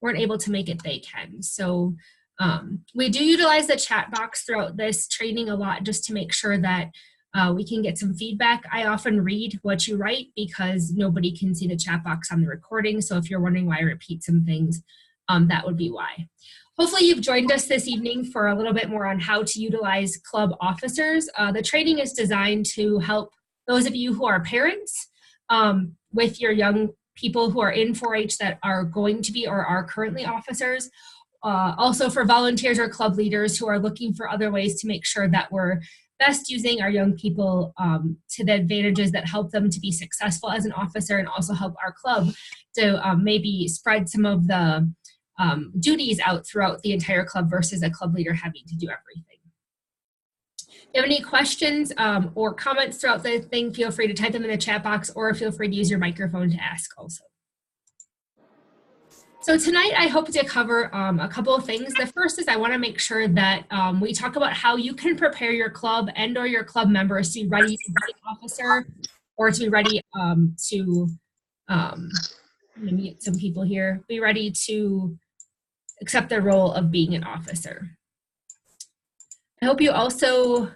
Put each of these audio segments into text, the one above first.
weren't able to make it, they can. So we do utilize the chat box throughout this training a lot just to make sure that we can get some feedback. I often read what you write because nobody can see the chat box on the recording. So if you're wondering why I repeat some things, that would be why. Hopefully you've joined us this evening for a little bit more on how to utilize club officers. The training is designed to help those of you who are parents with your young people who are in 4-H that are going to be or are currently officers. Also for volunteers or club leaders who are looking for other ways to make sure that we're best using our young people to the advantages that help them to be successful as an officer and also help our club to maybe spread some of the duties out throughout the entire club versus a club leader having to do everything. If you have any questions or comments throughout the thing, feel free to type them in the chat box or feel free to use your microphone to ask also. So tonight I hope to cover a couple of things. The first is I want to make sure that we talk about how you can prepare your club and or your club members to be ready to be an officer or to be ready to, I'm going to mute some people here, be ready to accept the role of being an officer. I hope you also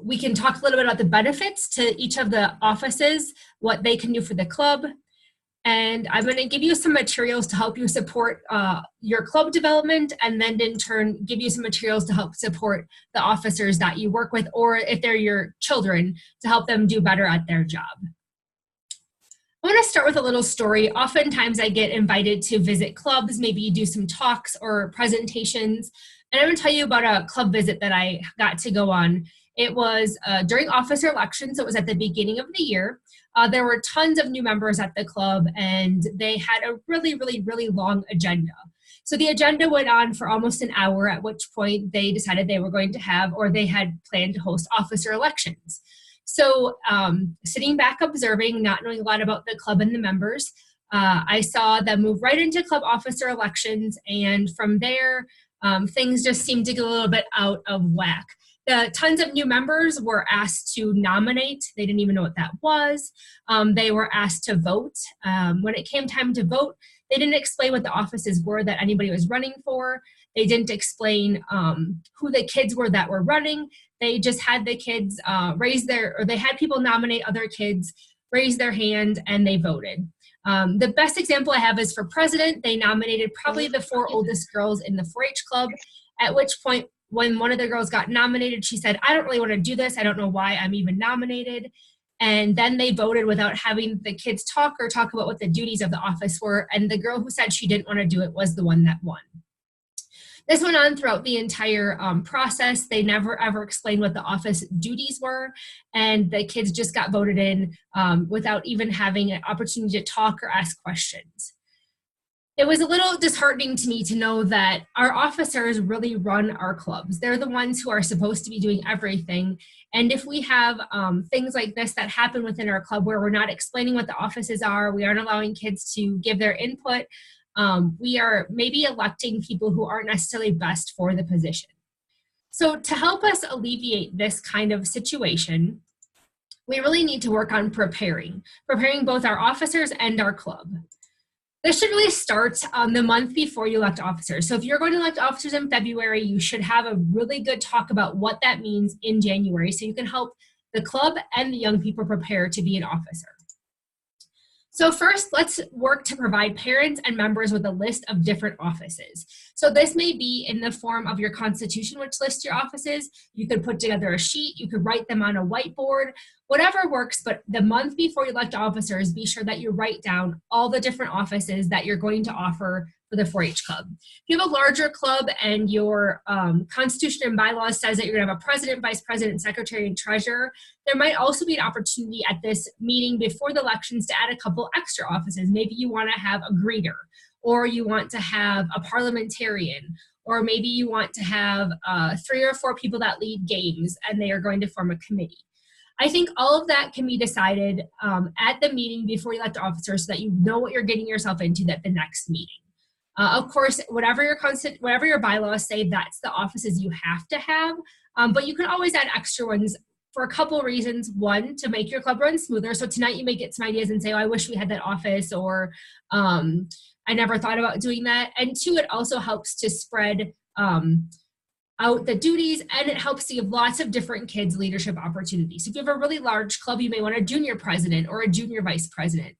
we can talk a little bit about the benefits to each of the offices, what they can do for the club. And I'm going to give you some materials to help you support your club development, and then in turn give you some materials to help support the officers that you work with, or if they're your children, to help them do better at their job. I want to start with a little story. Oftentimes I get invited to visit clubs, maybe do some talks or presentations. And I'm going to tell you about a club visit that I got to go on. It was during officer elections, so it was at the beginning of the year. There were tons of new members at the club, and they had a really, really, really long agenda. So the agenda went on for almost an hour, at which point they decided they were going to have, or they had planned to host officer elections. So sitting back observing, not knowing a lot about the club and the members, I saw them move right into club officer elections, and from there, things just seemed to get a little bit out of whack. Tons of new members were asked to nominate. They didn't even know what that was. They were asked to vote. When it came time to vote, they didn't explain what the offices were that anybody was running for. They didn't explain who the kids were that were running. They just had the kids they had people nominate other kids, raise their hand, and they voted. The best example I have is for president. They nominated probably the 4 oldest girls in the 4-H club, at which point when one of the girls got nominated, she said, I don't really want to do this. I don't know why I'm even nominated. And then they voted without having the kids talk about what the duties of the office were. And the girl who said she didn't want to do it was the one that won. This went on throughout the entire process. They never ever explained what the office duties were. And the kids just got voted in without even having an opportunity to talk or ask questions. It was a little disheartening to me to know that our officers really run our clubs. They're the ones who are supposed to be doing everything. And if we have things like this that happen within our club where we're not explaining what the offices are, we aren't allowing kids to give their input, we are maybe electing people who aren't necessarily best for the position. So to help us alleviate this kind of situation, we really need to work on preparing both our officers and our club. This should really start the month before you elect officers. So if you're going to elect officers in February, you should have a really good talk about what that means in January so you can help the club and the young people prepare to be an officer. So first, let's work to provide parents and members with a list of different offices. So this may be in the form of your constitution, which lists your offices. You could put together a sheet, you could write them on a whiteboard, whatever works, but the month before you elect officers, be sure that you write down all the different offices that you're going to offer for the 4-H club. If you have a larger club and your constitution and bylaws says that you're gonna have a president, vice president, secretary, and treasurer, there might also be an opportunity at this meeting before the elections to add a couple extra offices. Maybe you wanna have a greeter, or you want to have a parliamentarian, or maybe you want to have 3 or 4 people that lead games and they are going to form a committee. I think all of that can be decided at the meeting before you elect officers so that you know what you're getting yourself into at the next meeting. Of course, whatever your bylaws say, that's the offices you have to have, but you can always add extra ones for a couple of reasons. One, to make your club run smoother. So tonight you may get some ideas and say, oh, I wish we had that office, or I never thought about doing that. And two, it also helps to spread out the duties, and it helps to give lots of different kids leadership opportunities. So if you have a really large club, you may want a junior president or a junior vice president.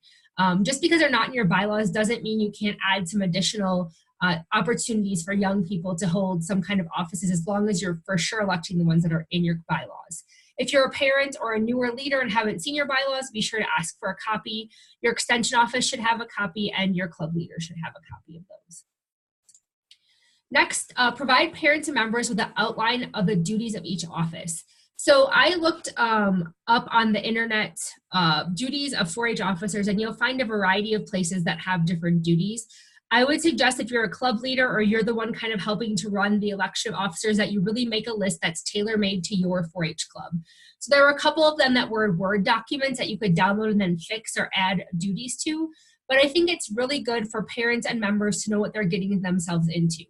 Just because they're not in your bylaws doesn't mean you can't add some additional opportunities for young people to hold some kind of offices, as long as you're for sure electing the ones that are in your bylaws. If you're a parent or a newer leader and haven't seen your bylaws, be sure to ask for a copy. Your extension office should have a copy, and your club leader should have a copy of those. Next, provide parents and members with an outline of the duties of each office. So I looked up on the internet duties of 4-H officers, and you'll find a variety of places that have different duties. I would suggest if you're a club leader or you're the one kind of helping to run the election of officers, that you really make a list that's tailor-made to your 4-H club. So there were a couple of them that were Word documents that you could download and then fix or add duties to. But I think it's really good for parents and members to know what they're getting themselves into.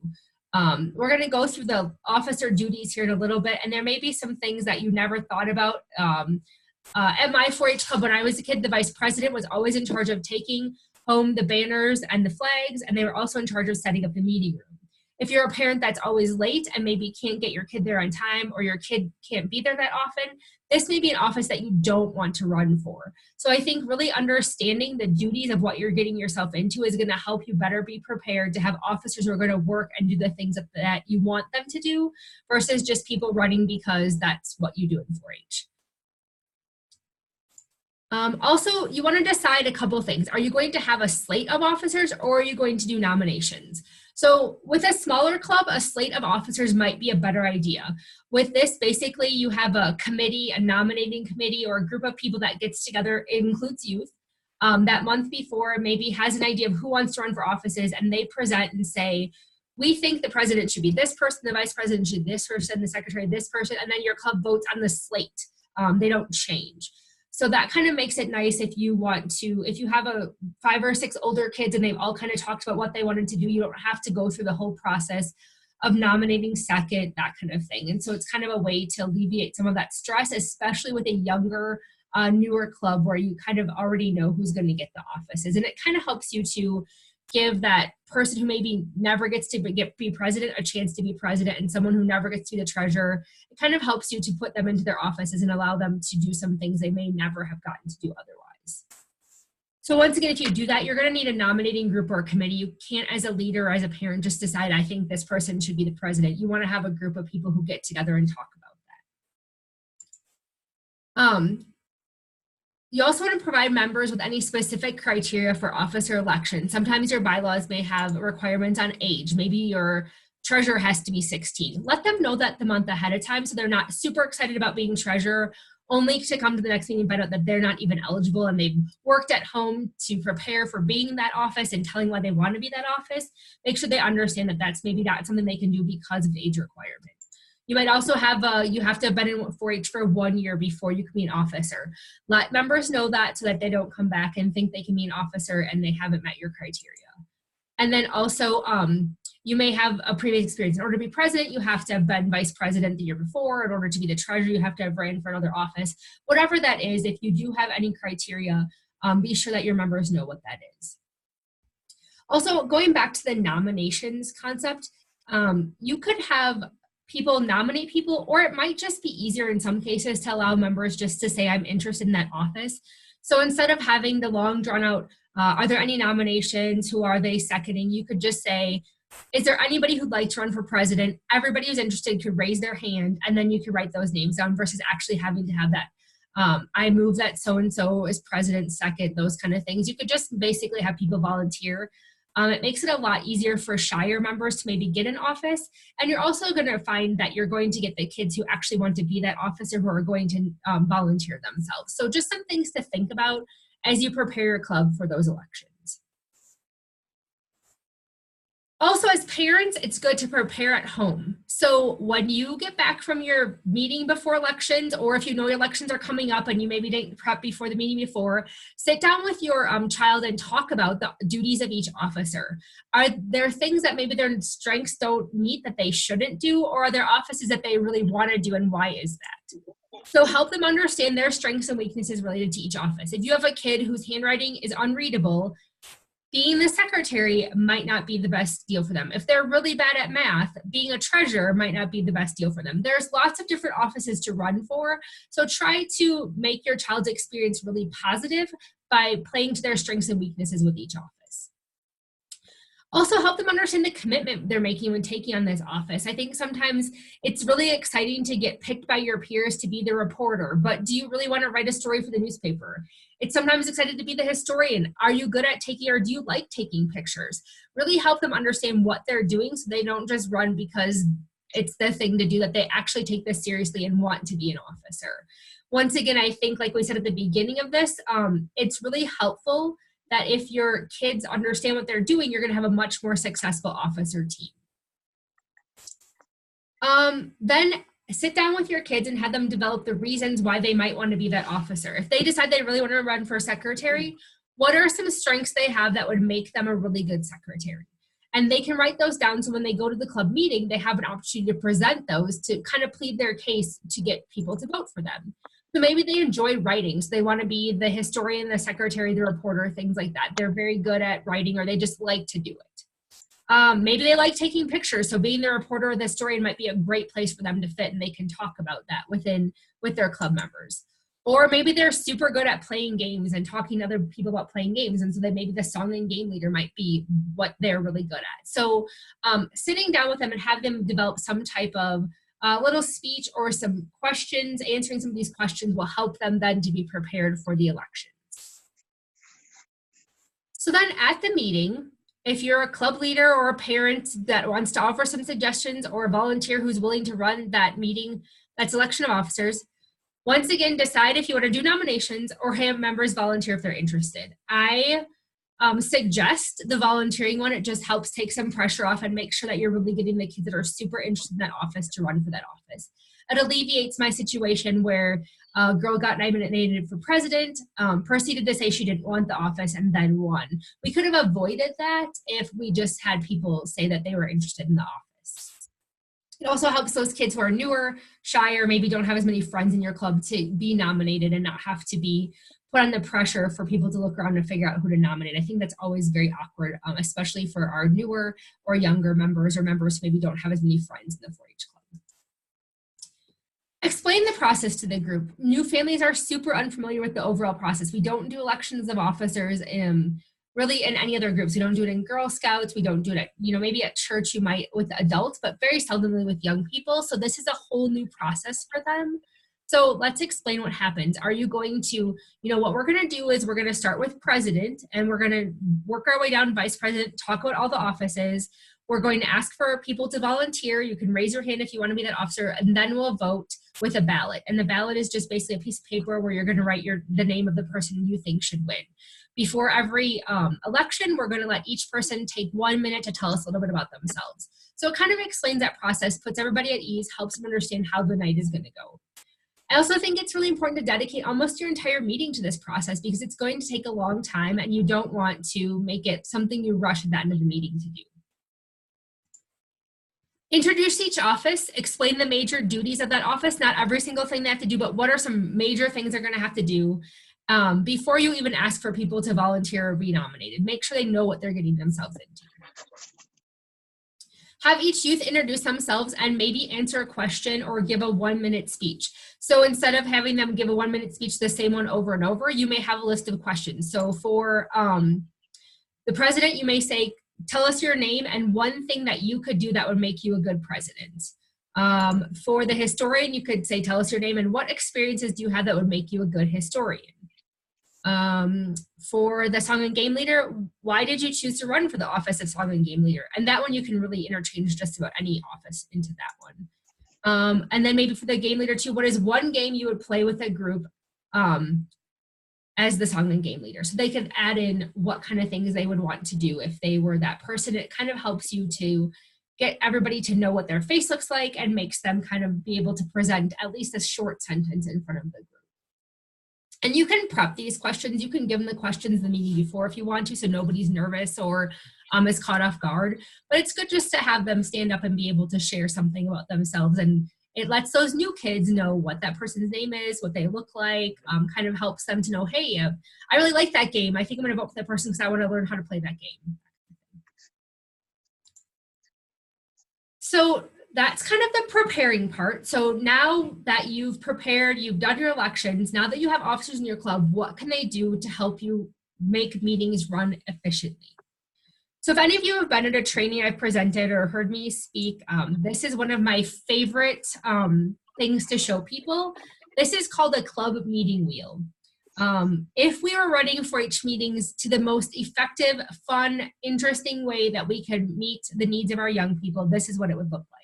We're going to go through the officer duties here in a little bit, and there may be some things that you never thought about. At my 4-H club, when I was a kid, the vice president was always in charge of taking home the banners and the flags, and they were also in charge of setting up the meeting room. If you're a parent that's always late and maybe can't get your kid there on time, or your kid can't be there that often, this may be an office that you don't want to run for. So I think really understanding the duties of what you're getting yourself into is going to help you better be prepared to have officers who are going to work and do the things that you want them to do, versus just people running because that's what you do in 4-H. Also, you want to decide a couple things. Are you going to have a slate of officers, or are you going to do nominations? So with a smaller club, a slate of officers might be a better idea. With this, basically, you have a committee, a nominating committee, or a group of people that gets together. It includes youth. That month before, maybe has an idea of who wants to run for offices, and they present and say, we think the president should be this person, the vice president should be this person, the secretary this person, and then your club votes on the slate. They don't change. So that kind of makes it nice if you want to, if you have 5 or 6 older kids and they've all kind of talked about what they wanted to do, you don't have to go through the whole process of nominating second, that kind of thing. And so it's kind of a way to alleviate some of that stress, especially with a younger, newer club where you kind of already know who's going to get the offices. And it kind of helps you to give that person who maybe never gets to be president a chance to be president, and someone who never gets to be the treasurer. It kind of helps you to put them into their offices and allow them to do some things they may never have gotten to do otherwise. So once again, if you do that, you're going to need a nominating group or a committee. You can't, as a leader or as a parent, just decide, I think this person should be the president. You want to have a group of people who get together and talk about that. You also want to provide members with any specific criteria for officer election. Sometimes your bylaws may have requirements on age. Maybe your treasurer has to be 16. Let them know that the month ahead of time so they're not super excited about being treasurer, only to come to the next meeting and find out that they're not even eligible, and they've worked at home to prepare for being in that office and telling why they want to be that office. Make sure they understand that that's maybe not something they can do because of the age requirement. You might also have, you have to have been in 4-H for 1 year before you can be an officer. Let members know that so that they don't come back and think they can be an officer and they haven't met your criteria. And then also, you may have a previous experience. In order to be president, you have to have been vice president the year before. In order to be the treasurer, you have to have ran for another office. Whatever that is, if you do have any criteria, be sure that your members know what that is. Also, going back to the nominations concept, you could have people nominate people, or it might just be easier in some cases to allow members just to say, I'm interested in that office. So instead of having the long drawn out, are there any nominations? Who are they seconding? You could just say, is there anybody who'd like to run for president? Everybody who's interested could raise their hand, and then you could write those names down versus actually having to have that. I move that so-and-so is president second, those kind of things. You could just basically have people volunteer. It makes it a lot easier for shyer members to maybe get in office. And you're also going to find that you're going to get the kids who actually want to be that officer who are going to volunteer themselves. So just some things to think about as you prepare your club for those elections. Also, as parents, it's good to prepare at home. So when you get back from your meeting before elections, or if you know elections are coming up and you maybe didn't prep before the meeting before, sit down with your child and talk about the duties of each officer. Are there things that maybe their strengths don't meet that they shouldn't do, or are there offices that they really want to do, and why is that? So help them understand their strengths and weaknesses related to each office. If you have a kid whose handwriting is unreadable, Being the secretary might not be the best deal for them. If they're really bad at math, being a treasurer might not be the best deal for them. There's lots of different offices to run for, so try to make your child's experience really positive by playing to their strengths and weaknesses with each office. Also help them understand the commitment they're making when taking on this office. I think sometimes it's really exciting to get picked by your peers to be the reporter, but do you really want to write a story for the newspaper? It's sometimes excited to be the historian. Are you good at taking, or do you like taking pictures? Really help them understand what they're doing so they don't just run because it's the thing to do, that they actually take this seriously and want to be an officer. Once again, I think like we said at the beginning of this, it's really helpful that if your kids understand what they're doing, you're going to have a much more successful officer team. Then sit down with your kids and have them develop the reasons why they might want to be that officer. If they decide they really want to run for secretary, what are some strengths they have that would make them a really good secretary? And they can write those down so when they go to the club meeting, they have an opportunity to present those to kind of plead their case to get people to vote for them. So maybe they enjoy writing, so they want to be the historian, the secretary, the reporter, things like that. They're very good at writing, or they just like to do it. Maybe they like taking pictures, so being the reporter or the historian might be a great place for them to fit, and they can talk about that with their club members. Or maybe they're super good at playing games and talking to other people about playing games, and so then maybe the song and game leader might be what they're really good at. So sitting down with them and have them develop some type of little speech or some questions, answering some of these questions will help them then to be prepared for the elections. So then at the meeting, if you're a club leader or a parent that wants to offer some suggestions, or a volunteer who's willing to run that meeting, that selection of officers, once again, decide if you want to do nominations or have members volunteer if they're interested. I suggest the volunteering one. It just helps take some pressure off and make sure that you're really getting the kids that are super interested in that office to run for that office. It alleviates my situation where a girl got nominated for president, proceeded to say she didn't want the office, and then won. We could have avoided that if we just had people say that they were interested in the office. It also helps those kids who are newer, shy, or maybe don't have as many friends in your club to be nominated and not have to be put on the pressure for people to look around and figure out who to nominate. I think that's always very awkward, especially for our newer or younger members, or members who maybe don't have as many friends in the 4-H club. Explain the process to the group. New families are super unfamiliar with the overall process. We don't do elections of officers really in any other groups. We don't do it in Girl Scouts. We don't do it at, maybe at church you might with adults, but very seldomly with young people. So this is a whole new process for them. So let's explain what happens. Are you going to, what we're going to do is we're going to start with president, and we're going to work our way down vice president, talk about all the offices. We're going to ask for people to volunteer. You can raise your hand if you want to be that officer, and then we'll vote with a ballot. And the ballot is just basically a piece of paper where you're going to write the name of the person you think should win. Before every election, we're going to let each person take 1 minute to tell us a little bit about themselves. So it kind of explains that process, puts everybody at ease, helps them understand how the night is going to go. I also think it's really important to dedicate almost your entire meeting to this process, because it's going to take a long time and you don't want to make it something you rush at the end of the meeting to do. Introduce each office, explain the major duties of that office, not every single thing they have to do, but what are some major things they're going to have to do before you even ask for people to volunteer or be nominated. Make sure they know what they're getting themselves into. Have each youth introduce themselves and maybe answer a question or give a 1-minute speech. So instead of having them give a 1-minute speech, the same one over and over, you may have a list of questions. So for the president, you may say, tell us your name and one thing that you could do that would make you a good president. For the historian, you could say, tell us your name and what experiences do you have that would make you a good historian. For the song and game leader, why did you choose to run for the office of song and game leader? And that one you can really interchange just about any office into that one. And then maybe for the game leader too, what is one game you would play with a group as the song and game leader? So they could add in what kind of things they would want to do if they were that person. It kind of helps you to get everybody to know what their face looks like and makes them kind of be able to present at least a short sentence in front of the group. And you can prep these questions. You can give them the questions the meeting before if you want to, so nobody's nervous or is caught off guard. But it's good just to have them stand up and be able to share something about themselves and It lets those new kids know what that person's name is, what they look like, kind of helps them to know, hey, I really like that game. I think I'm going to vote for that person because I want to learn how to play that game. So that's kind of the preparing part. So now that you've prepared, you've done your elections, now that you have officers in your club, what can they do to help you make meetings run efficiently? So if any of you have been at a training I've presented or heard me speak, this is one of my favorite things to show people. This is called a club meeting wheel. If we were running 4-H meetings to the most effective, fun, interesting way that we could meet the needs of our young people, this is what it would look like.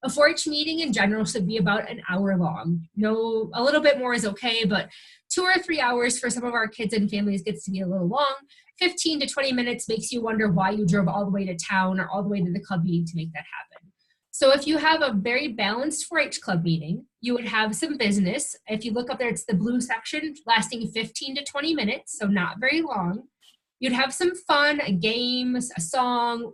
A 4-H meeting in general should be about an hour long. No, a little bit more is okay, but 2 or 3 hours for some of our kids and families gets to be a little long. 15 to 20 minutes makes you wonder why you drove all the way to town or all the way to the club meeting to make that happen. So if you have a very balanced 4-H club meeting, you would have some business. If you look up there, it's the blue section lasting 15 to 20 minutes, so not very long. You'd have some fun, games, a song,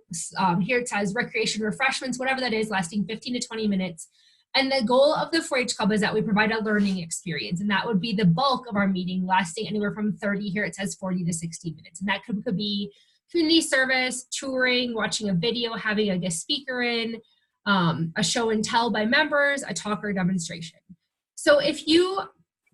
here it says recreation, refreshments, whatever that is, lasting 15 to 20 minutes. And the goal of the 4-H club is that we provide a learning experience, and that would be the bulk of our meeting, lasting anywhere from 30, here it says 40 to 60 minutes. And that could be community service, touring, watching a video, having a guest speaker in, a show and tell by members, a talk or demonstration. So if you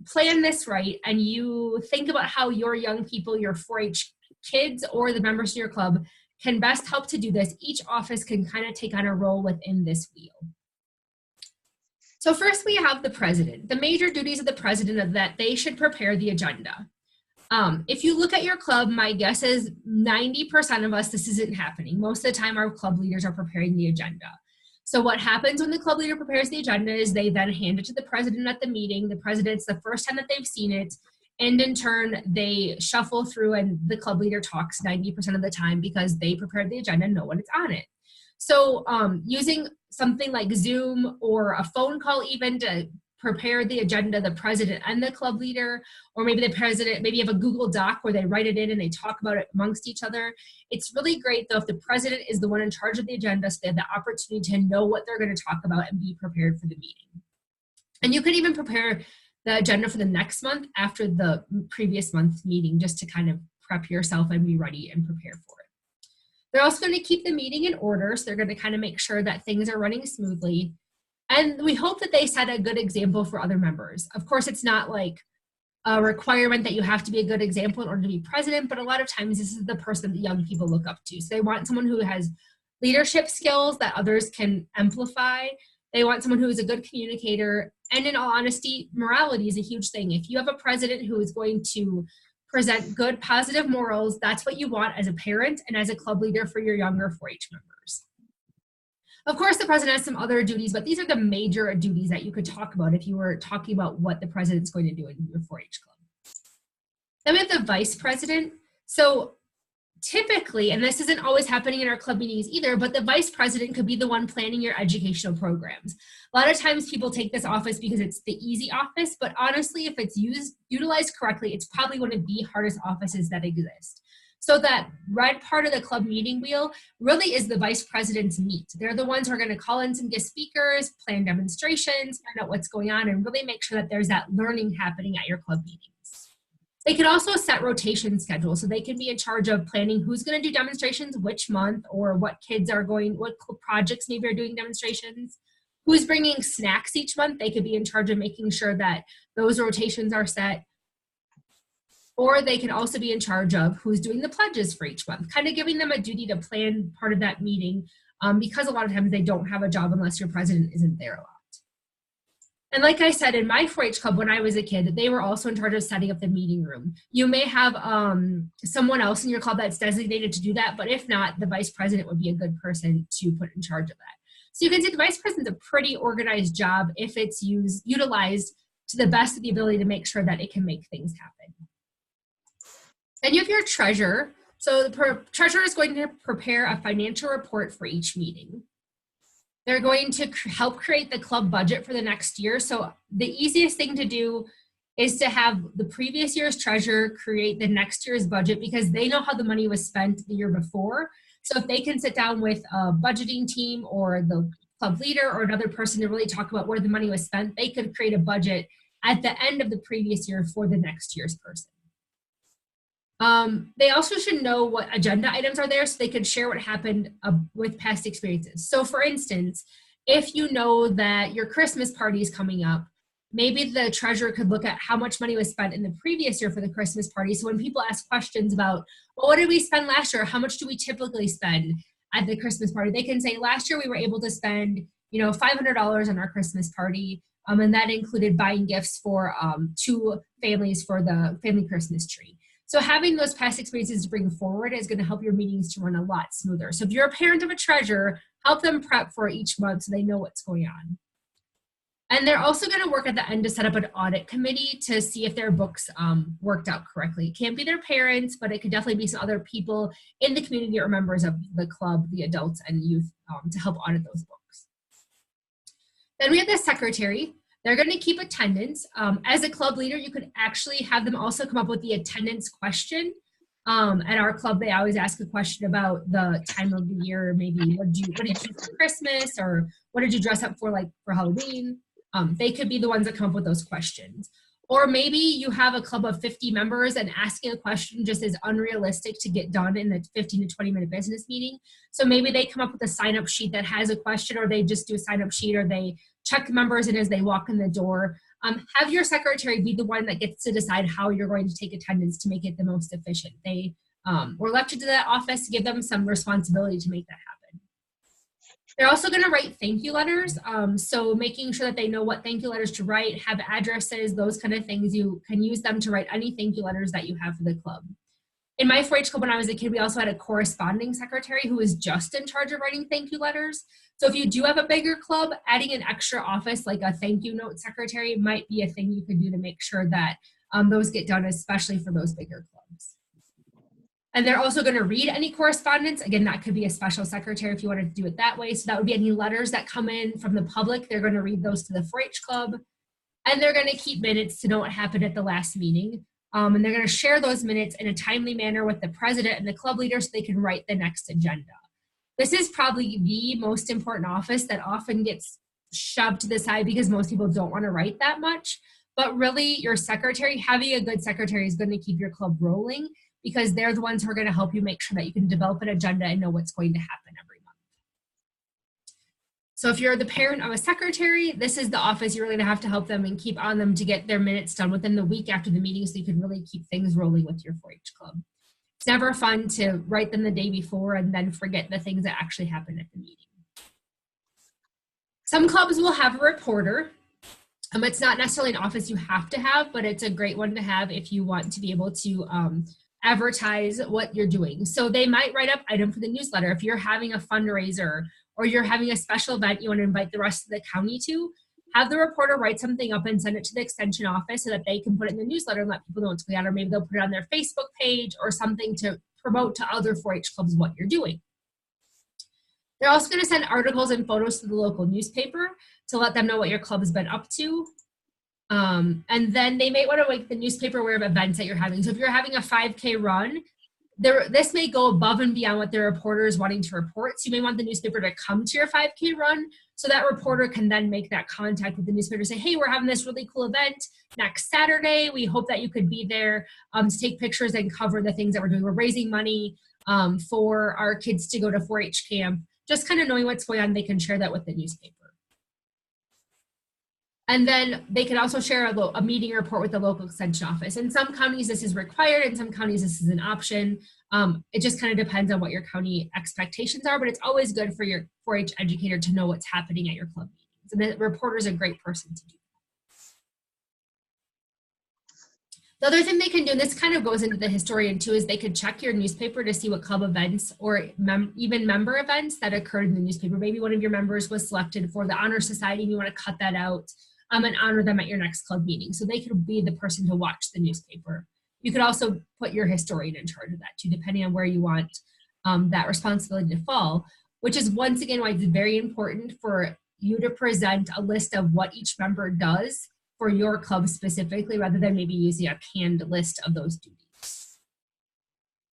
plan this right and you think about how your young people, your 4-H kids or the members of your club can best help to do this, each office can kind of take on a role within this wheel. So first we have the president. The major duties of the president are that they should prepare the agenda. If you look at your club, my guess is 90% of us, this isn't happening. Most of the time our club leaders are preparing the agenda. So what happens when the club leader prepares the agenda is they then hand it to the president at the meeting. The president's the first time that they've seen it. And in turn, they shuffle through and the club leader talks 90% of the time because they prepared the agenda and know when it's on it. So using something like Zoom or a phone call even to prepare the agenda, the president and the club leader, or maybe the president, maybe you have a Google Doc where they write it in and they talk about it amongst each other. It's really great though if the president is the one in charge of the agenda so they have the opportunity to know what they're going to talk about and be prepared for the meeting. And you could even prepare the agenda for the next month after the previous month's meeting just to kind of prep yourself and be ready and prepare for it. They're also going to keep the meeting in order, so they're going to kind of make sure that things are running smoothly. And we hope that they set a good example for other members. Of course, it's not like a requirement that you have to be a good example in order to be president, but a lot of times this is the person that young people look up to. So they want someone who has leadership skills that others can amplify. They want someone who is a good communicator. And in all honesty, morality is a huge thing. If you have a president who is going to present good, positive morals, that's what you want as a parent and as a club leader for your younger 4-H members. Of course, the president has some other duties, but these are the major duties that you could talk about if you were talking about what the president's going to do in your 4-H club. Then we have the vice president. So typically, and this isn't always happening in our club meetings either, but the vice president could be the one planning your educational programs. A lot of times people take this office because it's the easy office, but honestly, if it's utilized correctly, it's probably one of the hardest offices that exist. So that red part of the club meeting wheel really is the vice president's meat. They're the ones who are going to call in some guest speakers, plan demonstrations, find out what's going on, and really make sure that there's that learning happening at your club meetings. They can also set rotation schedules, so they can be in charge of planning who's going to do demonstrations which month, or what kids are going, what projects maybe are doing demonstrations, who's bringing snacks each month. They could be in charge of making sure that those rotations are set. Or they can also be in charge of who's doing the pledges for each month, kind of giving them a duty to plan part of that meeting because a lot of times they don't have a job unless your president isn't there a lot. And like I said, in my 4-H club when I was a kid, they were also in charge of setting up the meeting room. You may have someone else in your club that's designated to do that, but if not, the vice president would be a good person to put in charge of that. So you can see the vice president's a pretty organized job if it's utilized to the best of the ability to make sure that it can make things happen. Then you have your treasurer. So the treasurer is going to prepare a financial report for each meeting. They're going to help create the club budget for the next year. So the easiest thing to do is to have the previous year's treasurer create the next year's budget because they know how the money was spent the year before. So if they can sit down with a budgeting team or the club leader or another person to really talk about where the money was spent, they could create a budget at the end of the previous year for the next year's person. They also should know what agenda items are there so they could share what happened with past experiences. So for instance, if you know that your Christmas party is coming up, maybe the treasurer could look at how much money was spent in the previous year for the Christmas party. So when people ask questions about, well, what did we spend last year? How much do we typically spend at the Christmas party? They can say, last year we were able to spend, $500 on our Christmas party. And that included buying gifts for 2 families for the family Christmas tree. So having those past experiences to bring forward is going to help your meetings to run a lot smoother. So if you're a parent of a treasurer, help them prep for each month so they know what's going on. And they're also going to work at the end to set up an audit committee to see if their books worked out correctly. It can't be their parents, but it could definitely be some other people in the community or members of the club, the adults and youth, to help audit those books. Then we have the secretary. They're going to keep attendance. As a club leader, you could actually have them also come up with the attendance question. At our club, they always ask a question about the time of the year, maybe what did you do for Christmas, or what did you dress up for, like for Halloween? They could be the ones that come up with those questions. Or maybe you have a club of 50 members and asking a question just is unrealistic to get done in the 15 to 20 minute business meeting. So maybe they come up with a sign-up sheet that has a question, or they just do a sign-up sheet, or they check members in as they walk in the door. Have your secretary be the one that gets to decide how you're going to take attendance to make it the most efficient. They were elected to that office to give them some responsibility to make that happen. They're also going to write thank you letters. So making sure that they know what thank you letters to write, have addresses, those kind of things. You can use them to write any thank you letters that you have for the club. In my 4-H club when I was a kid, we also had a corresponding secretary who was just in charge of writing thank you letters. So if you do have a bigger club, adding an extra office like a thank you note secretary might be a thing you could do to make sure that those get done, especially for those bigger clubs. And they're also going to read any correspondence. Again, that could be a special secretary if you wanted to do it that way. So that would be any letters that come in from the public. They're going to read those to the 4-H club. And they're going to keep minutes to know what happened at the last meeting. And they're going to share those minutes in a timely manner with the president and the club leader so they can write the next agenda. This is probably the most important office that often gets shoved to the side because most people don't want to write that much. But really, your secretary, having a good secretary is going to keep your club rolling because they're the ones who are going to help you make sure that you can develop an agenda and know what's going to happen every month. So if you're the parent of a secretary, this is the office you're really going to have to help them and keep on them to get their minutes done within the week after the meeting so you can really keep things rolling with your 4-H club. It's never fun to write them the day before and then forget the things that actually happened at the meeting. Some clubs will have a reporter. It's not necessarily an office you have to have, but it's a great one to have if you want to be able to advertise what you're doing. So they might write up item for the newsletter. If you're having a fundraiser or you're having a special event you want to invite the rest of the county to, have the reporter write something up and send it to the extension office so that they can put it in the newsletter and let people know what's going on, or maybe they'll put it on their Facebook page or something to promote to other 4-H clubs what you're doing. They're also going to send articles and photos to the local newspaper to let them know what your club has been up to. And then they may want to make the newspaper aware of events that you're having. So if you're having a 5K run, this may go above and beyond what the reporter is wanting to report. So you may want the newspaper to come to your 5K run so that reporter can then make that contact with the newspaper to say, hey, we're having this really cool event next Saturday. We hope that you could be there to take pictures and cover the things that we're doing. We're raising money for our kids to go to 4-H camp. Just kind of knowing what's going on, they can share that with the newspaper. And then they can also share a meeting report with the local extension office. In some counties, this is required. In some counties, this is an option. It just kind of depends on what your county expectations are, but it's always good for your 4-H educator to know what's happening at your club meetings. And the reporter is a great person to do that. The other thing they can do, and this kind of goes into the historian too, is they could check your newspaper to see what club events or even member events that occurred in the newspaper. Maybe one of your members was selected for the Honor Society and you want to cut that out. And honor them at your next club meeting. So they could be the person to watch the newspaper. You could also put your historian in charge of that too, depending on where you want that responsibility to fall, which is once again why it's very important for you to present a list of what each member does for your club specifically, rather than maybe using a canned list of those duties.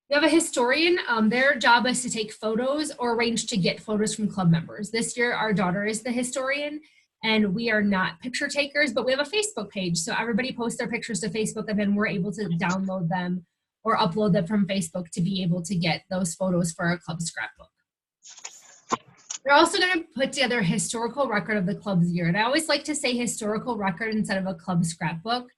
We have a historian. Their job is to take photos or arrange to get photos from club members. This year, our daughter is the historian, and we are not picture takers, but we have a Facebook page. So everybody posts their pictures to Facebook, and then we're able to download them or upload them from Facebook to be able to get those photos for our club scrapbook. We're also going to put together a historical record of the club's year. And I always like to say historical record instead of a club scrapbook.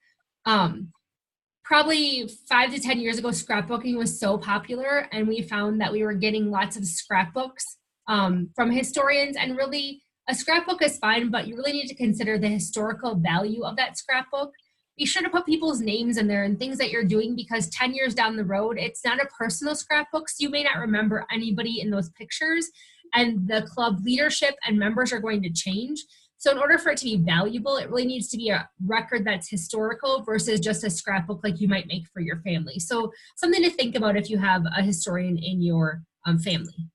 Probably 5 to 10 years ago, scrapbooking was so popular, and we found that we were getting lots of scrapbooks from historians. And really, a scrapbook is fine, but you really need to consider the historical value of that scrapbook. Be sure to put people's names in there and things that you're doing, because 10 years down the road, it's not a personal scrapbook, so you may not remember anybody in those pictures, and the club leadership and members are going to change. So in order for it to be valuable, it really needs to be a record that's historical versus just a scrapbook like you might make for your family. So something to think about if you have a historian in your family.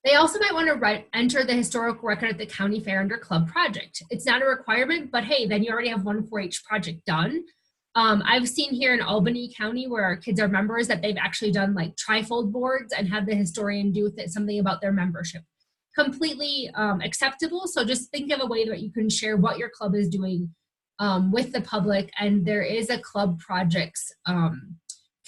They also might want to enter the historical record at the county fair under club project. It's not a requirement, but hey, then you already have one 4-H project done. I've seen here in Albany County where our kids are members that they've actually done like trifold boards and have the historian do with it something about their membership. Completely acceptable. So just think of a way that you can share what your club is doing with the public. And there is a club projects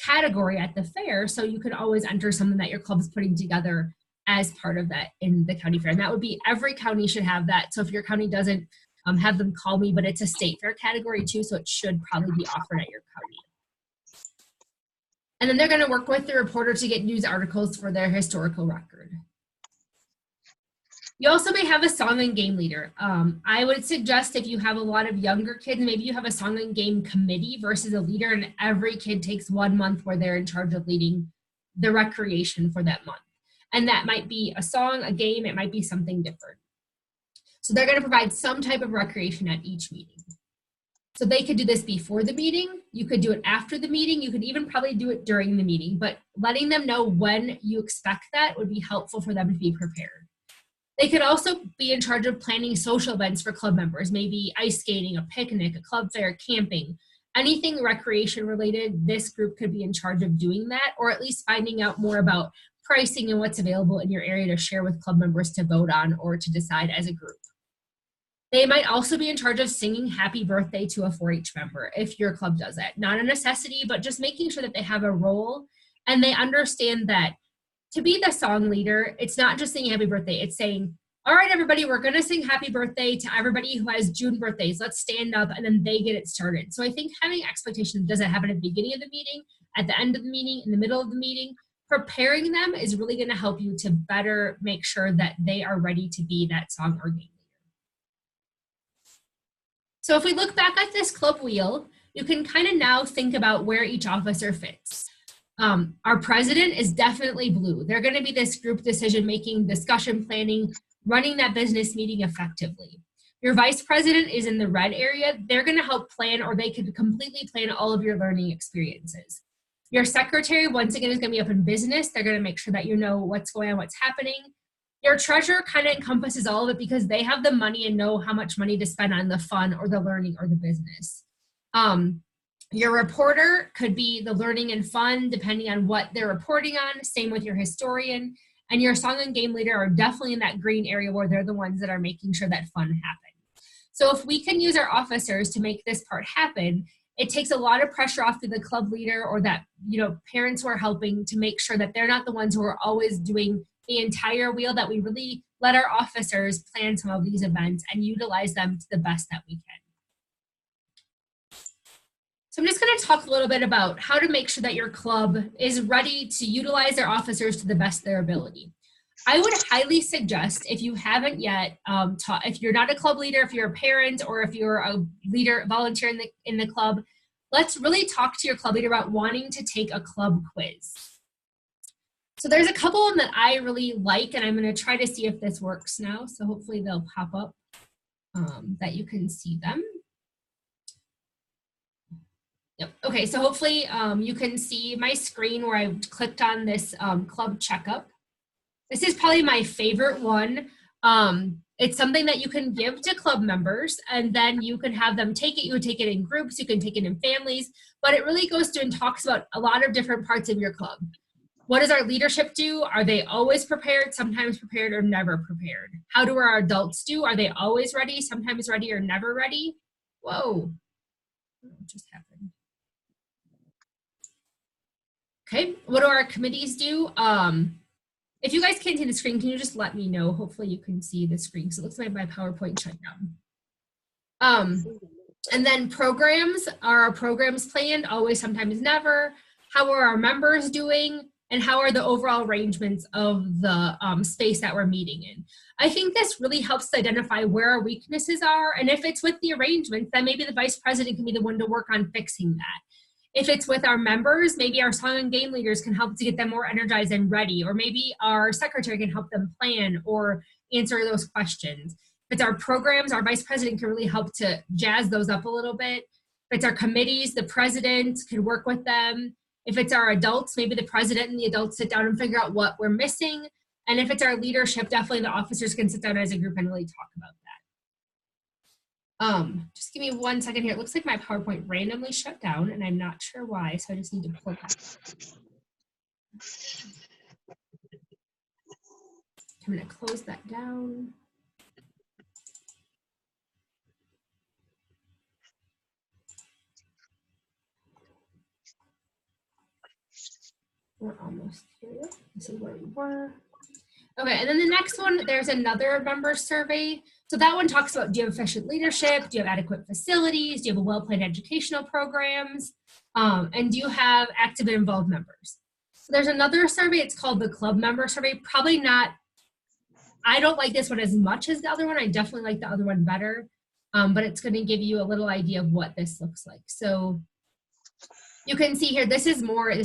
category at the fair. So you can always enter something that your club is putting together as part of that in the county fair. And that would be, every county should have that. So if your county doesn't, have them call me, but it's a state fair category too. So it should probably be offered at your county. And then they're going to work with the reporter to get news articles for their historical record. You also may have a song and game leader. I would suggest if you have a lot of younger kids, maybe you have a song and game committee versus a leader, and every kid takes 1 month where they're in charge of leading the recreation for that month. And that might be a song, a game, it might be something different. So they're going to provide some type of recreation at each meeting. So they could do this before the meeting, you could do it after the meeting, you could even probably do it during the meeting, but letting them know when you expect that would be helpful for them to be prepared. They could also be in charge of planning social events for club members, maybe ice skating, a picnic, a club fair, camping, anything recreation related. This group could be in charge of doing that, or at least finding out more about pricing and what's available in your area to share with club members to vote on or to decide as a group. They might also be in charge of singing happy birthday to a 4-H member if your club does that. Not a necessity, but just making sure that they have a role and they understand that to be the song leader, it's not just saying happy birthday, it's saying, all right, everybody, we're gonna sing happy birthday to everybody who has June birthdays. Let's stand up, and then they get it started. So I think having expectations, does it happen at the beginning of the meeting, at the end of the meeting, in the middle of the meeting? Preparing them is really gonna help you to better make sure that they are ready to be that song or game leader. So if we look back at this club wheel, you can kind of now think about where each officer fits. Our president is definitely blue. They're going to be this group decision-making, discussion planning, running that business meeting effectively. Your vice president is in the red area. They're going to help plan, or they could completely plan all of your learning experiences. Your secretary, once again, is going to be up in business. They're going to make sure that you know what's going on, what's happening. Your treasurer kind of encompasses all of it because they have the money and know how much money to spend on the fun or the learning or the business. Your reporter could be the learning and fun, depending on what they're reporting on. Same with your historian. And your song and game leader are definitely in that green area where they're the ones that are making sure that fun happens. So if we can use our officers to make this part happen, it takes a lot of pressure off to the club leader or that, parents who are helping to make sure that they're not the ones who are always doing the entire wheel, that we really let our officers plan some of these events and utilize them to the best that we can. So I'm just going to talk a little bit about how to make sure that your club is ready to utilize their officers to the best of their ability. I would highly suggest, if you haven't yet, if you're not a club leader, if you're a parent, or if you're a leader, volunteer in the club, let's really talk to your club leader about wanting to take a club quiz. So there's a couple of them that I really like, and I'm going to try to see if this works now. So hopefully they'll pop up that you can see them. Yep. Okay, so hopefully you can see my screen where I've clicked on this club checkup. This is probably my favorite one. It's something that you can give to club members, and then you can have them take it. You can take it in groups, you can take it in families, but it really goes through and talks about a lot of different parts of your club. What does our leadership do? Are they always prepared, sometimes prepared, or never prepared? How do our adults do? Are they always ready, sometimes ready, or never ready? Whoa, what just happened? Okay, what do our committees do? If you guys can't see the screen, can you just let me know? Hopefully you can see the screen, because it looks like my PowerPoint shut down. And then programs, are our programs planned? Always, sometimes, never. How are our members doing? And how are the overall arrangements of the space that we're meeting in? I think this really helps to identify where our weaknesses are. And if it's with the arrangements, then maybe the vice president can be the one to work on fixing that. If it's with our members, maybe our song and game leaders can help to get them more energized and ready, or maybe our secretary can help them plan or answer those questions. If it's our programs, our vice president can really help to jazz those up a little bit. If it's our committees, the president can work with them. If it's our adults, maybe the president and the adults sit down and figure out what we're missing. And if it's our leadership, definitely the officers can sit down as a group and really talk about that. Just give me 1 second here. It looks like my PowerPoint randomly shut down and I'm not sure why, so I just need to pull it back. I'm gonna close that down. We're almost here. This is where we were. Okay, and then the next one, there's another member survey. So that one talks about, do you have efficient leadership? Do you have adequate facilities? Do you have a well-planned educational programs? And do you have active and involved members? So there's another survey, it's called the club member survey. Probably not, I don't like this one as much as the other one. I definitely like the other one better, but it's gonna give you a little idea of what this looks like. So you can see here, this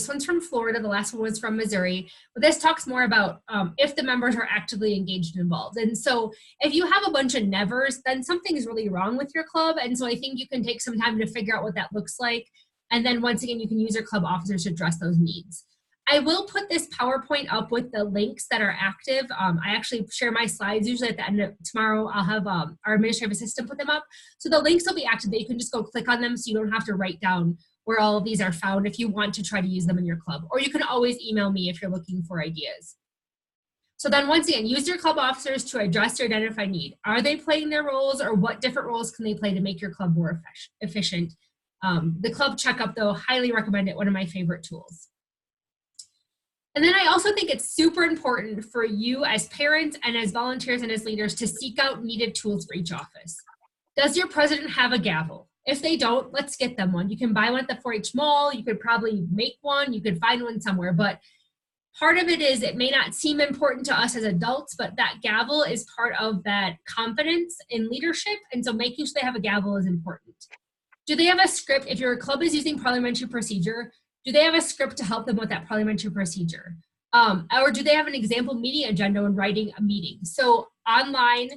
one's from Florida, the last one was from Missouri, but this talks more about if the members are actively engaged and involved. And so if you have a bunch of nevers, then something is really wrong with your club. And so I think you can take some time to figure out what that looks like. And then once again, you can use your club officers to address those needs. I will put this PowerPoint up with the links that are active. I actually share my slides usually at the end of tomorrow. I'll have our administrative assistant put them up. So the links will be active, but you can just go click on them so you don't have to write down where all of these are found if you want to try to use them in your club. Or you can always email me if you're looking for ideas. So then once again, use your club officers to address your identified need. Are they playing their roles, or what different roles can they play to make your club more efficient? The club checkup, though, highly recommend it, one of my favorite tools. And then I also think it's super important for you as parents and as volunteers and as leaders to seek out needed tools for each office. Does your president have a gavel? If they don't, let's get them one. You can buy one at the 4-H mall. You could probably make one. You could find one somewhere. But part of it is it may not seem important to us as adults, but that gavel is part of that confidence in leadership. And so making sure they have a gavel is important. Do they have a script? If your club is using parliamentary procedure, do they have a script to help them with that parliamentary procedure? Or do they have an example meeting agenda when writing a meeting? So online,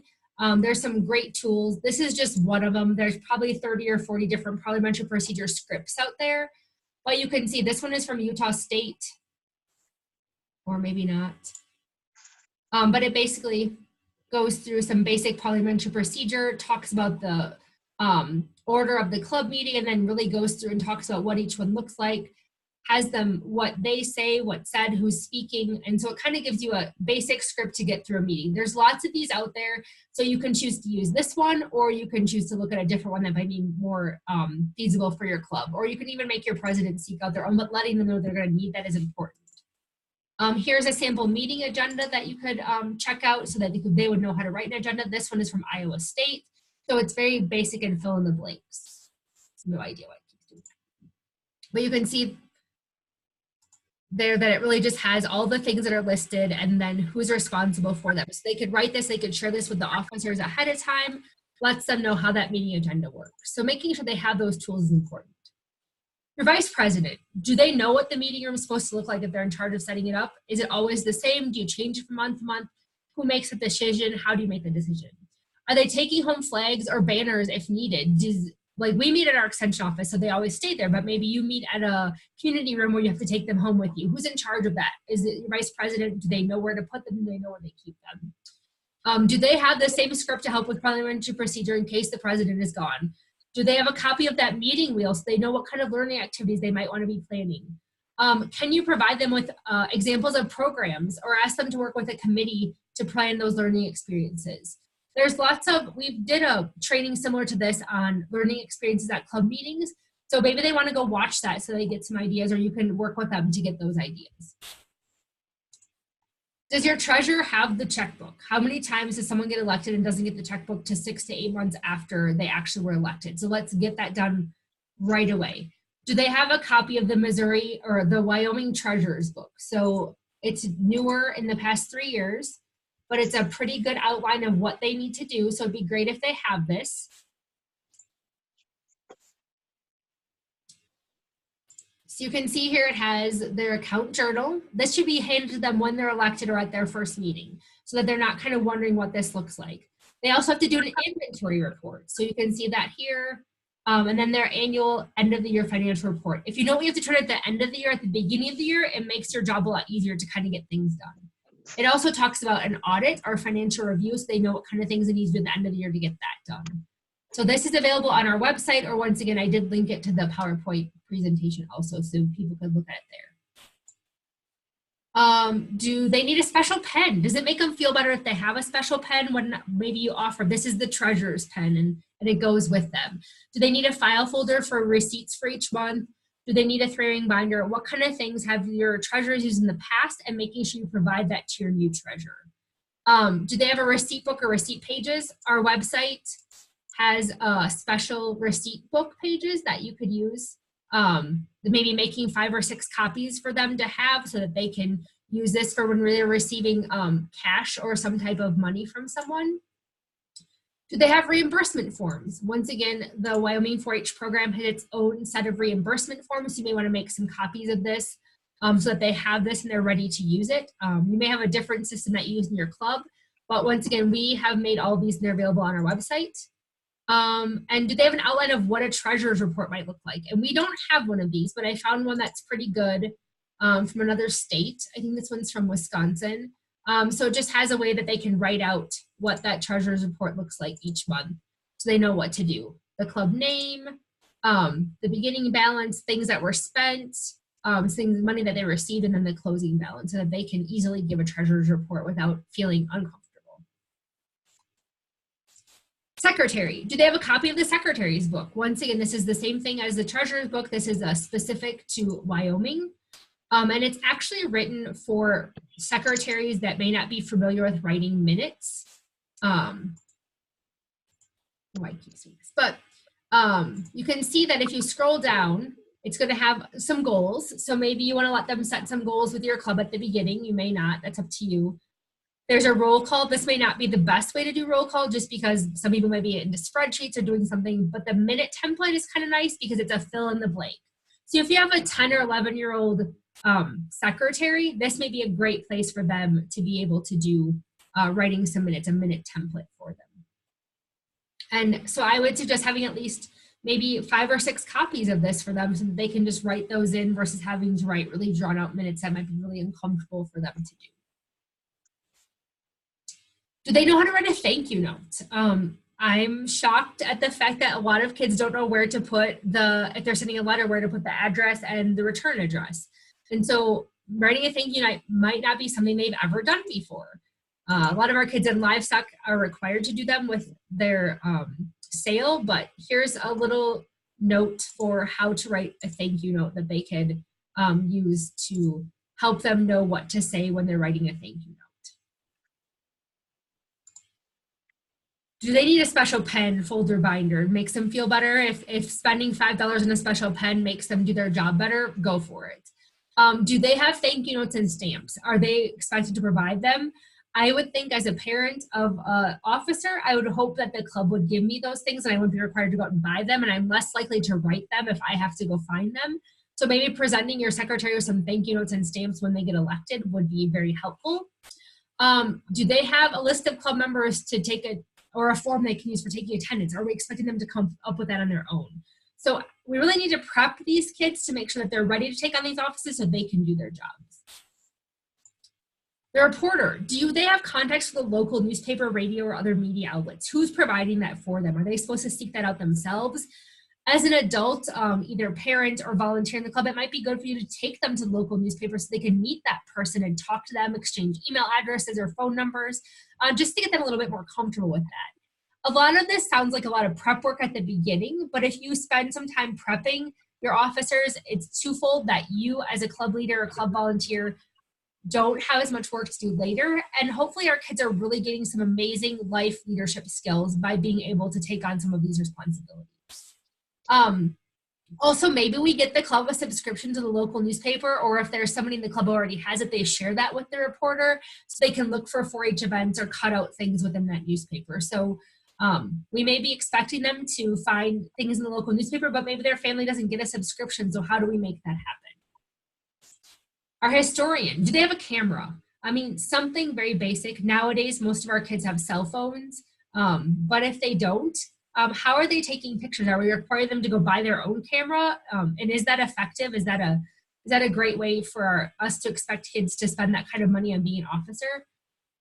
there's some great tools. This is just one of them. There's probably 30 or 40 different parliamentary procedure scripts out there. But you can see this one is from Utah State, or maybe not. But it basically goes through some basic parliamentary procedure, talks about the order of the club meeting, and then really goes through and talks about what each one looks like, has them what they say, what's said, who's speaking, and so it kind of gives you a basic script to get through a meeting. There's lots of these out there, so you can choose to use this one, or you can choose to look at a different one that might be more feasible for your club, or you can even make your president seek out their own, but letting them know they're going to need that is important. Here's a sample meeting agenda that you could check out so that they would know how to write an agenda. This one is from Iowa State, so it's very basic and fill in the blanks. No idea why I keep doing that. But you can see there that it really just has all the things that are listed and then who's responsible for them. So they could write this, they could share this with the officers ahead of time, lets them know how that meeting agenda works. So making sure they have those tools is important. Your vice president, do they know what the meeting room is supposed to look like if they're in charge of setting it up? Is it always the same? Do you change it from month to month? Who makes the decision? How do you make the decision? Are they taking home flags or banners if needed? Like we meet at our extension office, so they always stay there, but maybe you meet at a community room where you have to take them home with you. Who's in charge of that? Is it your vice president? Do they know where to put them? Do they know where they keep them? Do they have the same script to help with parliamentary procedure in case the president is gone? Do they have a copy of that meeting wheel so they know what kind of learning activities they might want to be planning? Can you provide them with examples of programs or ask them to work with a committee to plan those learning experiences? There's lots of, we did a training similar to this on learning experiences at club meetings. So maybe they want to go watch that so they get some ideas, or you can work with them to get those ideas. Does your treasurer have the checkbook? How many times does someone get elected and doesn't get the checkbook to 6 to 8 months after they actually were elected? So let's get that done right away. Do they have a copy of the Missouri or the Wyoming treasurer's book? So it's newer in the past 3 years, but it's a pretty good outline of what they need to do. So it'd be great if they have this. So you can see here it has their account journal. This should be handed to them when they're elected or at their first meeting so that they're not kind of wondering what this looks like. They also have to do an inventory report. So you can see that here. And then their annual end of the year financial report. If you know what you have to turn at the end of the year, at the beginning of the year, it makes your job a lot easier to kind of get things done. It also talks about an audit or financial review so they know what kind of things it needs to do at the end of the year to get that done. So this is available on our website, or once again, I did link it to the PowerPoint presentation also so people could look at it there. Do they need a special pen? Does it make them feel better if they have a special pen when maybe you offer, this is the treasurer's pen and it goes with them? Do they need a file folder for receipts for each month? Do they need a 3-ring binder? What kind of things have your treasurers used in the past, and making sure you provide that to your new treasurer? Do they have a receipt book or receipt pages? Our website has special receipt book pages that you could use. Maybe making 5 or 6 copies for them to have so that they can use this for when they're receiving cash or some type of money from someone. Do they have reimbursement forms? Once again, the Wyoming 4-H program had its own set of reimbursement forms. You may want to make some copies of this so that they have this and they're ready to use it. You may have a different system that you use in your club, but once again, we have made all of these and they're available on our website. And do they have an outline of what a treasurer's report might look like? And we don't have one of these, but I found one that's pretty good from another state. I think this one's from Wisconsin. So it just has a way that they can write out what that treasurer's report looks like each month so they know what to do. The club name, the beginning balance, things that were spent, things, money that they received, and then the closing balance so that they can easily give a treasurer's report without feeling uncomfortable. Secretary, do they have a copy of the secretary's book? Once again, this is the same thing as the treasurer's book. This is specific to Wyoming. And it's actually written for secretaries that may not be familiar with writing minutes. But you can see that if you scroll down, it's going to have some goals. So maybe you want to let them set some goals with your club at the beginning. You may not, that's up to you. There's a roll call. This may not be the best way to do roll call just because some people might be into spreadsheets or doing something, but the minute template is kind of nice because it's a fill in the blank. So if you have a 10 or 11-year-old secretary, this may be a great place for them to be able to do writing some minutes, a minute template for them. And so I would suggest having at least maybe 5 or 6 copies of this for them so that they can just write those in versus having to write really drawn out minutes that might be really uncomfortable for them to do. Do they know how to write a thank you note? I'm shocked at the fact that a lot of kids don't know where to put if they're sending a letter, where to put the address and the return address. And so writing a thank you note might not be something they've ever done before. A lot of our kids in livestock are required to do them with their sale, but here's a little note for how to write a thank you note that they could use to help them know what to say when they're writing a thank you note. Do they need a special pen, folder, binder? Makes them feel better. If spending $5 on a special pen makes them do their job better, go for it. Do they have thank you notes and stamps? Are they expected to provide them? I would think as a parent of an officer, I would hope that the club would give me those things and I wouldn't be required to go out and buy them, and I'm less likely to write them if I have to go find them. So maybe presenting your secretary with some thank you notes and stamps when they get elected would be very helpful. Do they have a list of club members to take or a form they can use for taking attendance? Are we expecting them to come up with that on their own? So we really need to prep these kids to make sure that they're ready to take on these offices so they can do their jobs. The reporter, they have contacts for the local newspaper, radio, or other media outlets? Who's providing that for them? Are they supposed to seek that out themselves? As an adult, either parent or volunteer in the club, it might be good for you to take them to the local newspaper so they can meet that person and talk to them, exchange email addresses or phone numbers, just to get them a little bit more comfortable with that. A lot of this sounds like a lot of prep work at the beginning, but if you spend some time prepping your officers, it's twofold: that you as a club leader or club volunteer don't have as much work to do later, and hopefully our kids are really getting some amazing life leadership skills by being able to take on some of these responsibilities. Also, maybe we get the club a subscription to the local newspaper, or if there's somebody in the club who already has it, they share that with the reporter so they can look for 4-H events or cut out things within that newspaper. So we may be expecting them to find things in the local newspaper, but maybe their family doesn't get a subscription. So how do we make that happen? Our historian, do they have a camera? I mean, something very basic. Nowadays, most of our kids have cell phones, but if they don't, how are they taking pictures? Are we requiring them to go buy their own camera? And is that effective? Is that a great way for us to expect kids to spend that kind of money on being an officer?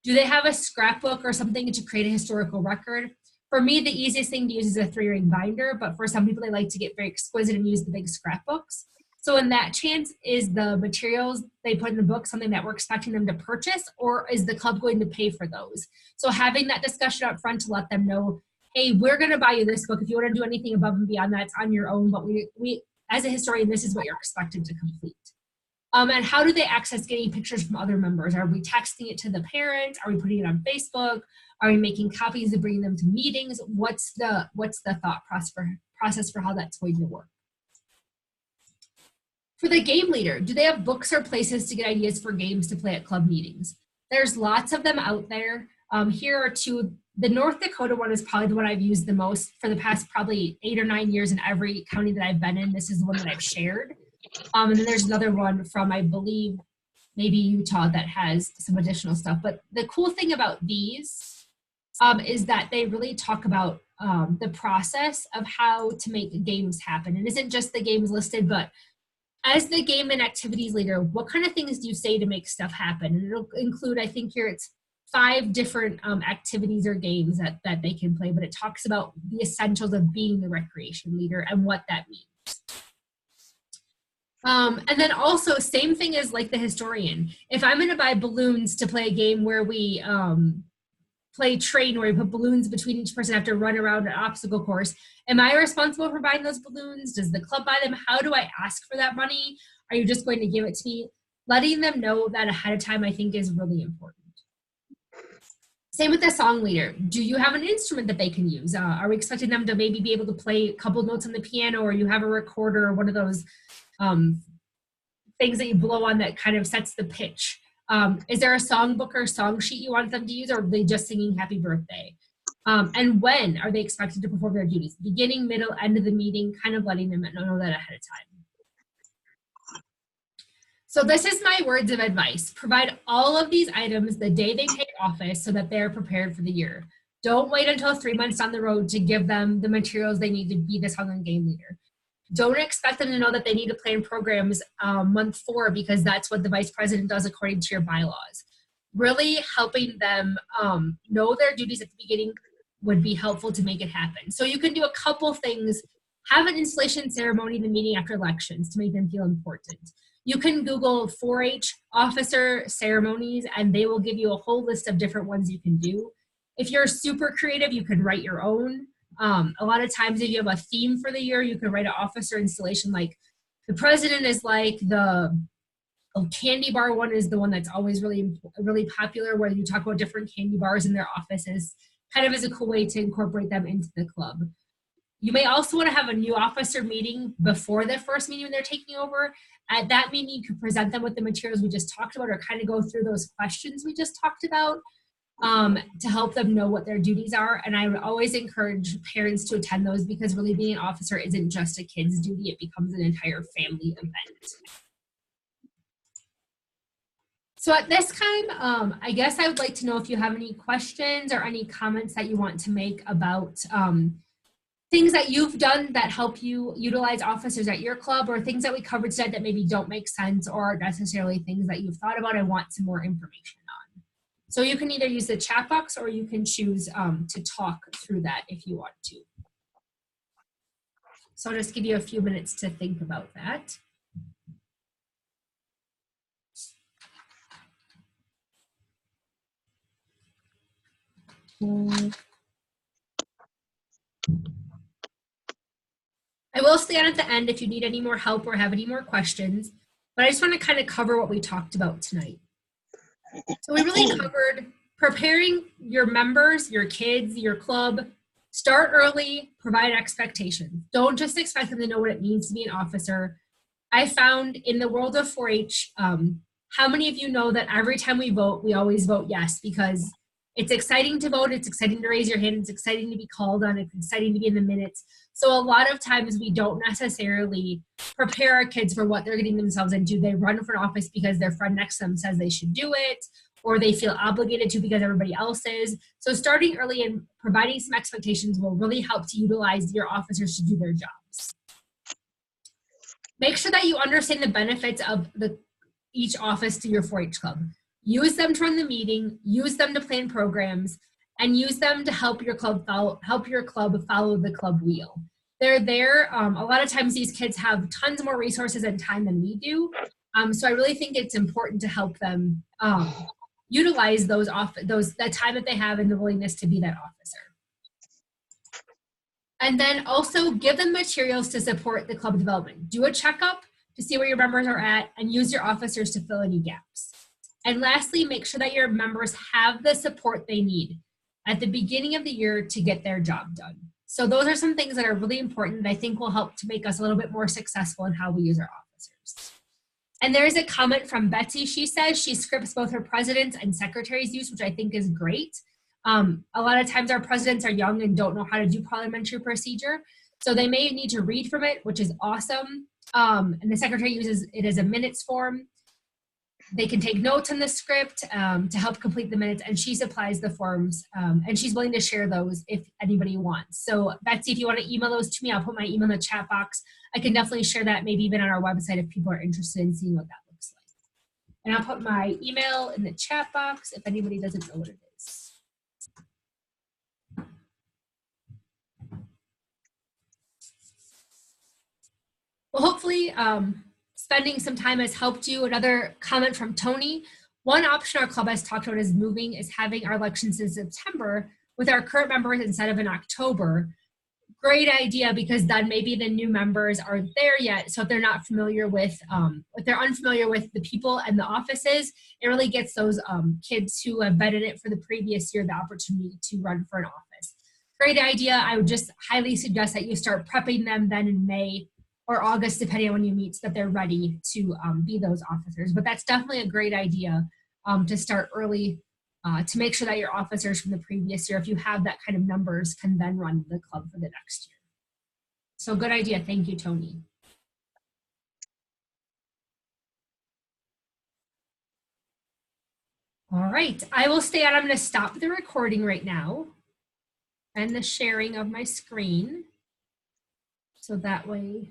Do they have a scrapbook or something to create a historical record? For me, the easiest thing to use is a 3-ring binder, but for some people, they like to get very exquisite and use the big scrapbooks. So in that chance, is the materials they put in the book something that we're expecting them to purchase, or is the club going to pay for those? So having that discussion up front to let them know, hey, we're going to buy you this book. If you want to do anything above and beyond that, it's on your own. But we as a historian, this is what you're expected to complete. And how do they access getting pictures from other members? Are we texting it to the parents? Are we putting it on Facebook? Are we making copies and bringing them to meetings? What's the thought process for how that's going to work? For the game leader, do they have books or places to get ideas for games to play at club meetings? There's lots of them out there. Here are two. The North Dakota one is probably the one I've used the most for the past probably 8 or 9 years in every county that I've been in. This is the one that I've shared. And then there's another one from, I believe, maybe Utah that has some additional stuff. But the cool thing about these is that they really talk about the process of how to make games happen. It isn't just the games listed, but as the game and activities leader, what kind of things do you say to make stuff happen? And it'll include, I think here it's 5 different activities or games that they can play, but it talks about the essentials of being the recreation leader and what that means. And then also, same thing as like the historian. If I'm going to buy balloons to play a game where we play train, where we put balloons between each person, have to run around an obstacle course, am I responsible for buying those balloons? Does the club buy them? How do I ask for that money? Are you just going to give it to me? Letting them know that ahead of time, I think, is really important. Same with the song leader. Do you have an instrument that they can use? Are we expecting them to maybe be able to play a couple notes on the piano, or you have a recorder or one of those things that you blow on that kind of sets the pitch? Is there a songbook or song sheet you want them to use, or are they just singing happy birthday? And when are they expected to perform their duties? Beginning, middle, end of the meeting, kind of letting them know that ahead of time. So this is my words of advice. Provide all of these items the day they take office so that they're prepared for the year. Don't wait until 3 months down the road to give them the materials they need to be the song and game leader. Don't expect them to know that they need to plan programs month 4 because that's what the vice president does according to your bylaws. Really helping them know their duties at the beginning would be helpful to make it happen. So you can do a couple things. Have an installation ceremony in the meeting after elections to make them feel important. You can Google 4-H officer ceremonies and they will give you a whole list of different ones you can do. If you're super creative, you can write your own. A lot of times if you have a theme for the year, you can write an officer installation like the president is like the candy bar one is the one that's always really, really popular, where you talk about different candy bars in their offices, kind of as a cool way to incorporate them into the club. You may also want to have a new officer meeting before the first meeting when they're taking over. At that meeting, you can present them with the materials we just talked about, or kind of go through those questions we just talked about to help them know what their duties are. And I would always encourage parents to attend those, because really being an officer isn't just a kid's duty, it becomes an entire family event. So at this time, I guess I would like to know if you have any questions or any comments that you want to make about things that you've done that help you utilize officers at your club, or things that we covered today that maybe don't make sense or aren't necessarily things that you've thought about and want some more information on. So you can either use the chat box or you can choose to talk through that if you want to. So I'll just give you a few minutes to think about that. I will stay on at the end if you need any more help or have any more questions, but I just want to kind of cover what we talked about tonight. So we really covered preparing your members, your kids, your club. Start early, provide expectations. Don't just expect them to know what it means to be an officer. I found in the world of 4-H, how many of you know that every time we vote, we always vote yes, because it's exciting to vote, it's exciting to raise your hand, it's exciting to be called on, it's exciting to be in the minutes. So a lot of times we don't necessarily prepare our kids for what they're getting themselves into. They run for an office because their friend next to them says they should do it, or they feel obligated to because everybody else is. So starting early and providing some expectations will really help to utilize your officers to do their jobs. Make sure that you understand the benefits of each office to your 4-H club. Use them to run the meeting, use them to plan programs, and use them to help your club follow the club wheel. They're there. A lot of times these kids have tons more resources and time than we do. So I really think it's important to help them utilize that time that they have and the willingness to be that officer. And then also give them materials to support the club development. Do a checkup to see where your members are at and use your officers to fill any gaps. And lastly, make sure that your members have the support they need at the beginning of the year to get their job done. So those are some things that are really important that I think will help to make us a little bit more successful in how we use our officers. And there's a comment from Betsy. She says she scripts both her president's and secretary's use, which I think is great. A lot of times our presidents are young and don't know how to do parliamentary procedure. So they may need to read from it, which is awesome. And the secretary uses it as a minutes form. They can take notes on the script to help complete the minutes, and she supplies the forms, and she's willing to share those if anybody wants. So Betsy, if you want to email those to me, I'll put my email in the chat box. I can definitely share that maybe even on our website if people are interested in seeing what that looks like. And I'll put my email in the chat box if anybody doesn't know what it is. Well, hopefully spending some time has helped you. Another comment from Tony. One option our club has talked about is having our elections in September with our current members instead of in October. Great idea, because then maybe the new members aren't there yet. So if they're not familiar with, if they're unfamiliar with the people and the offices, it really gets those kids who have been in it for the previous year the opportunity to run for an office. Great idea. I would just highly suggest that you start prepping them then in May or August, depending on when you meet, so that they're ready to be those officers. But that's definitely a great idea to start early to make sure that your officers from the previous year, if you have that kind of numbers, can then run the club for the next year. So good idea. Thank you, Tony. All right, I will stay on. I'm going to stop the recording right now and the sharing of my screen. So that way